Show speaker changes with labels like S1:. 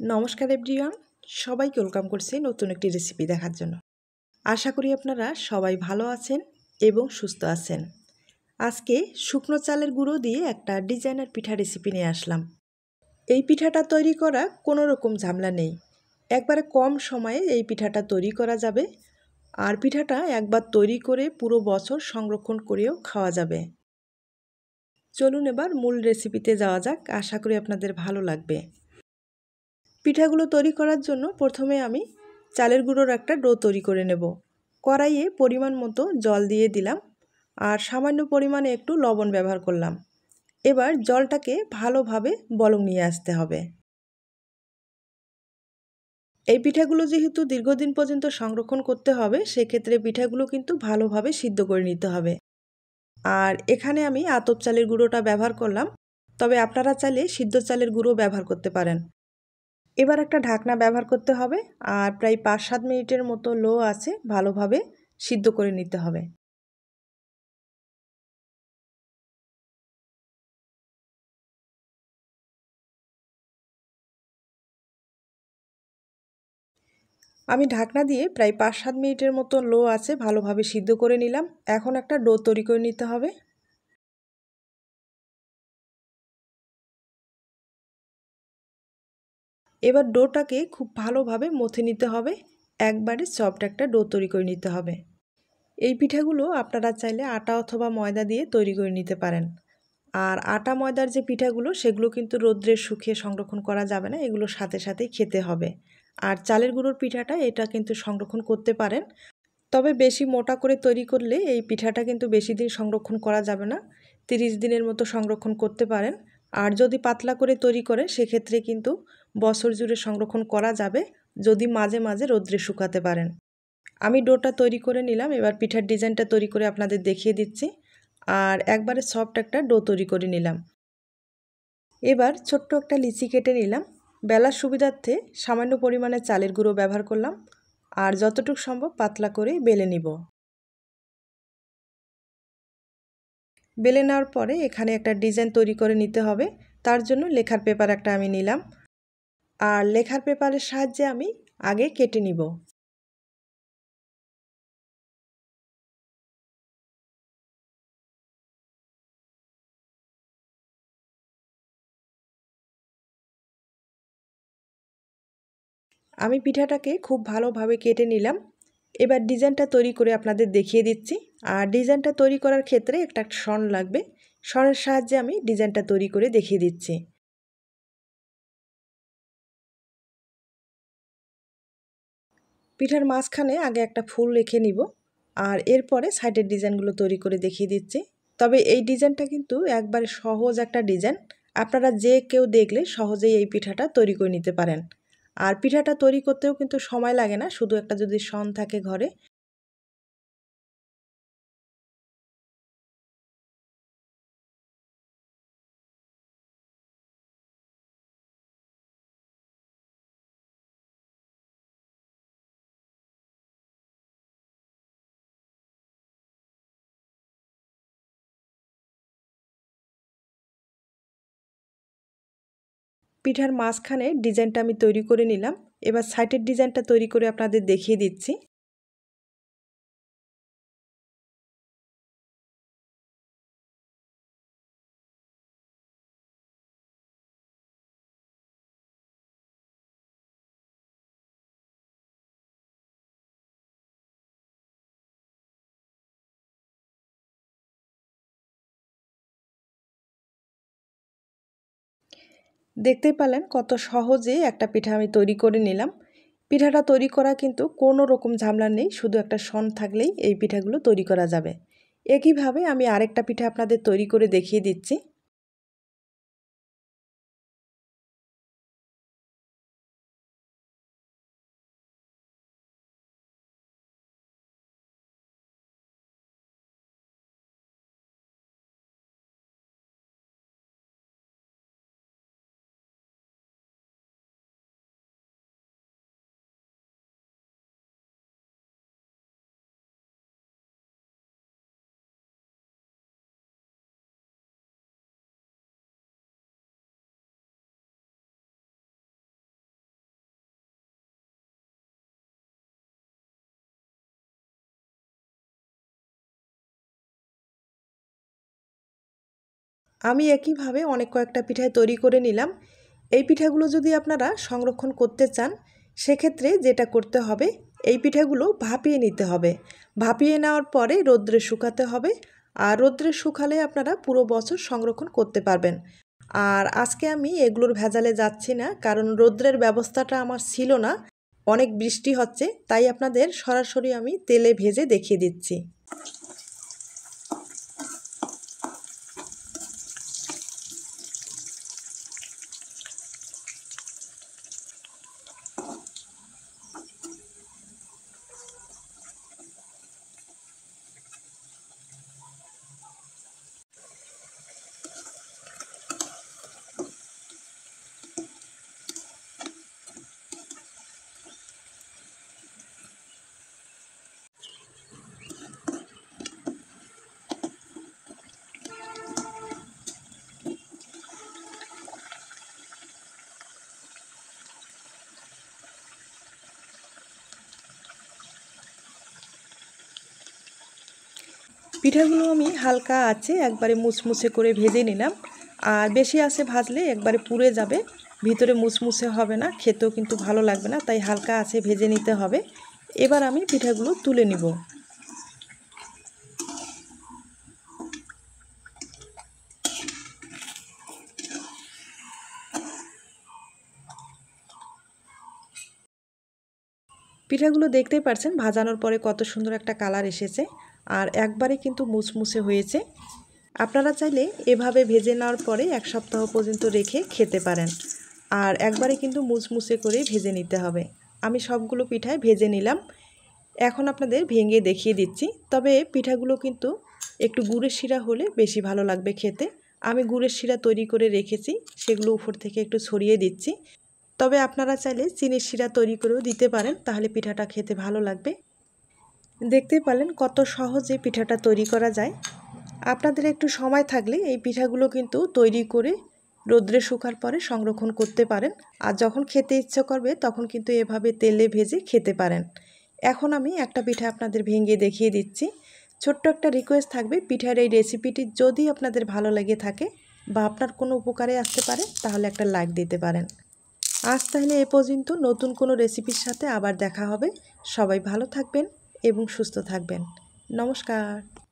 S1: নমস্কার এভরিওয়ান, সবাইকে ওয়েলকাম করছি নতুন একটি রেসিপি দেখার জন্য। আশা করি আপনারা সবাই ভালো আছেন এবং সুস্থ আছেন। আজকে শুকনো চালের গুঁড়ো দিয়ে একটা ডিজাইনার পিঠা রেসিপি নিয়ে আসলাম। এই পিঠাটা তৈরি করা কোনো রকম ঝামেলা নেই, একবারে কম সময়ে এই পিঠাটা তৈরি করা যাবে। আর পিঠাটা একবার তৈরি করে পুরো বছর সংরক্ষণ করেও খাওয়া যাবে। চলুন এবার মূল রেসিপিতে যাওয়া যাক, আশা করি আপনাদের ভালো লাগবে। পিঠাগুলো তৈরি করার জন্য প্রথমে আমি চালের গুঁড়োর একটা ডো তৈরি করে নেব। কড়াইয়ে পরিমাণ মতো জল দিয়ে দিলাম আর সামান্য পরিমাণে একটু লবণ ব্যবহার করলাম। এবার জলটাকে ভালোভাবে বলক নিয়ে আসতে হবে। এই পিঠাগুলো যেহেতু দীর্ঘদিন পর্যন্ত সংরক্ষণ করতে হবে, সেক্ষেত্রে পিঠাগুলো কিন্তু ভালোভাবে সিদ্ধ করে নিতে হবে। আর এখানে আমি আতপ চালের গুঁড়োটা ব্যবহার করলাম, তবে আপনারা চাইলে সিদ্ধ চালের গুঁড়ো ব্যবহার করতে পারেন। এবার একটা ঢাকনা ব্যবহার করতে হবে আর প্রায় 5-7 মিনিটের মতো লো আছে ভালোভাবে সিদ্ধ করে নিতে হবে। আমি ঢাকনা দিয়ে প্রায় 5-7 মিনিটের মতো লো আছে ভালোভাবে সিদ্ধ করে নিলাম। এখন একটা ডো তৈরি করে নিতে হবে। এবার ডোটাকে খুব ভালোভাবে মথে নিতে হবে, একবারে সফট একটা ডো তৈরি করে নিতে হবে। এই পিঠাগুলো আপনারা চাইলে আটা অথবা ময়দা দিয়ে তৈরি করে নিতে পারেন। আর আটা ময়দার যে পিঠাগুলো সেগুলো কিন্তু রোদ্রে শুকিয়ে সংরক্ষণ করা যাবে না, এগুলো সাথে সাথেই খেতে হবে। আর চালের গুঁড়োর পিঠাটা এটা কিন্তু সংরক্ষণ করতে পারেন, তবে বেশি মোটা করে তৈরি করলে এই পিঠাটা কিন্তু বেশি দিন সংরক্ষণ করা যাবে না, 30 দিনের মতো সংরক্ষণ করতে পারেন। আর যদি পাতলা করে তৈরি করেন সেক্ষেত্রে কিন্তু বছর জুড়ে সংরক্ষণ করা যাবে, যদি মাঝে মাঝে রোদ্রে শুকাতে পারেন। আমি ডোটা তৈরি করে নিলাম, এবার পিঠার ডিজাইনটা তৈরি করে আপনাদের দেখিয়ে দিচ্ছি। আর একবারে সফট একটা ডো তৈরি করে নিলাম। এবার ছোট্ট একটা লিচি কেটে নিলাম। বেলার সুবিধার্থে সামান্য পরিমাণে চালের গুঁড়ো ব্যবহার করলাম আর যতটুকু সম্ভব পাতলা করে বেলে নিব। বেলে নেওয়ার পরে এখানে একটা ডিজাইন তৈরি করে নিতে হবে। তার জন্য লেখার পেপার একটা আমি নিলাম আর লেখার পেপারের সাহায্যে আমি আগে কেটে নিব। আমি পিঠাটাকে খুব ভালোভাবে কেটে নিলাম। এবার ডিজাইনটা তৈরি করে আপনাদের দেখিয়ে দিচ্ছি। আর ডিজাইনটা তৈরি করার ক্ষেত্রে একটা শন লাগবে, শনের সাহায্যে আমি ডিজাইনটা তৈরি করে দেখিয়ে দিচ্ছি। পিঠার মাঝখানে আগে একটা ফুল রেখে নিব আর এরপরে সাইডের ডিজাইনগুলো তৈরি করে দেখিয়ে দিচ্ছি। তবে এই ডিজাইনটা কিন্তু একবারে সহজ একটা ডিজাইন, আপনারা যে কেউ দেখলে সহজেই এই পিঠাটা তৈরি করে নিতে পারেন। আর পিঠাটা তৈরি করতেও কিন্তু সময় লাগে না, শুধু একটা যদি শন থাকে ঘরে। পিঠার মাঝখানে ডিজাইনটা আমি তৈরি করে নিলাম। এবার সাইডের ডিজাইনটা তৈরি করে আপনাদের দেখিয়ে দিচ্ছি। দেখতেই পেলেন কত সহজে একটা পিঠা আমি তৈরি করে নিলাম। পিঠাটা তৈরি করা কিন্তু কোনো রকম ঝামেলা নেই, শুধু একটা শন থাকলেই এই পিঠাগুলো তৈরি করা যাবে। একইভাবে আমি আরেকটা পিঠা আপনাদের তৈরি করে দেখিয়ে দিচ্ছি। আমি একইভাবে অনেক কয়েকটা পিঠা তৈরি করে নিলাম। এই পিঠাগুলো যদি আপনারা সংরক্ষণ করতে চান সেক্ষেত্রে যেটা করতে হবে, এই পিঠাগুলো ভাপিয়ে নিতে হবে। ভাপিয়ে নেওয়ার পরে রোদ্রে শুকাতে হবে। আর রোদ্রে শুকালে আপনারা পুরো বছর সংরক্ষণ করতে পারবেন। আর আজকে আমি এগুলোর ভেজালে যাচ্ছি না, কারণ রোদ্রের ব্যবস্থাটা আমার ছিল না, অনেক বৃষ্টি হচ্ছে, তাই আপনাদের সরাসরি আমি তেলে ভেজে দেখিয়ে দিচ্ছি। পিঠাগুলো আমি হালকা আছে একবারে মুচমুচে করে ভেজে নিলাম। আর বেশি আছে ভাজলে একবারে পুড়ে যাবে, ভিতরে মুচমুচে হবে না, খেতেও কিন্তু ভালো লাগবে না, তাই হালকা আছে ভেজে নিতে হবে। এবার আমি পিঠাগুলো তুলে নিব। পিঠাগুলো দেখতেই পাচ্ছেন ভাজানোর পরে কত সুন্দর একটা কালার এসেছে, আর একবারে কিন্তু মুচমুচে হয়েছে। আপনারা চাইলে এভাবে ভেজে নেওয়ার পরে 1 সপ্তাহ পর্যন্ত রেখে খেতে পারেন। আর একবারে কিন্তু মুচমুচে করে ভেজে নিতে হবে। আমি সবগুলো পিঠাই ভেজে নিলাম, এখন আপনাদের ভেঙে দেখিয়ে দিচ্ছি। তবে পিঠাগুলো কিন্তু একটু গুড়ের শিরা হলে বেশি ভালো লাগবে খেতে। আমি গুড়ের শিরা তৈরি করে রেখেছি, সেগুলো উপর থেকে একটু ছড়িয়ে দিচ্ছি। তবে আপনারা চাইলে চিনির শিরা তৈরি করেও দিতে পারেন, তাহলে পিঠাটা খেতে ভালো লাগবে। দেখতেই পারলেন কত সহজে পিঠাটা তৈরি করা যায়। আপনাদের একটু সময় থাকলে এই পিঠাগুলো কিন্তু তৈরি করে রোদ্রে শুকার পরে সংরক্ষণ করতে পারেন। আর যখন খেতে ইচ্ছে করবে তখন কিন্তু এভাবে তেলে ভেজে খেতে পারেন। এখন আমি একটা পিঠা আপনাদের ভেঙে দেখিয়ে দিচ্ছি। ছোট্ট একটা রিকোয়েস্ট থাকবে, পিঠার এই রেসিপিটি যদি আপনাদের ভালো লেগে থাকে বা আপনার কোনো উপকারে আসতে পারে তাহলে একটা লাইক দিতে পারেন। আজ তাহলে এ পর্যন্ত, নতুন কোনো রেসিপির সাথে আবার দেখা হবে। সবাই ভালো থাকবেন এবং সুস্থ থাকবেন। নমস্কার।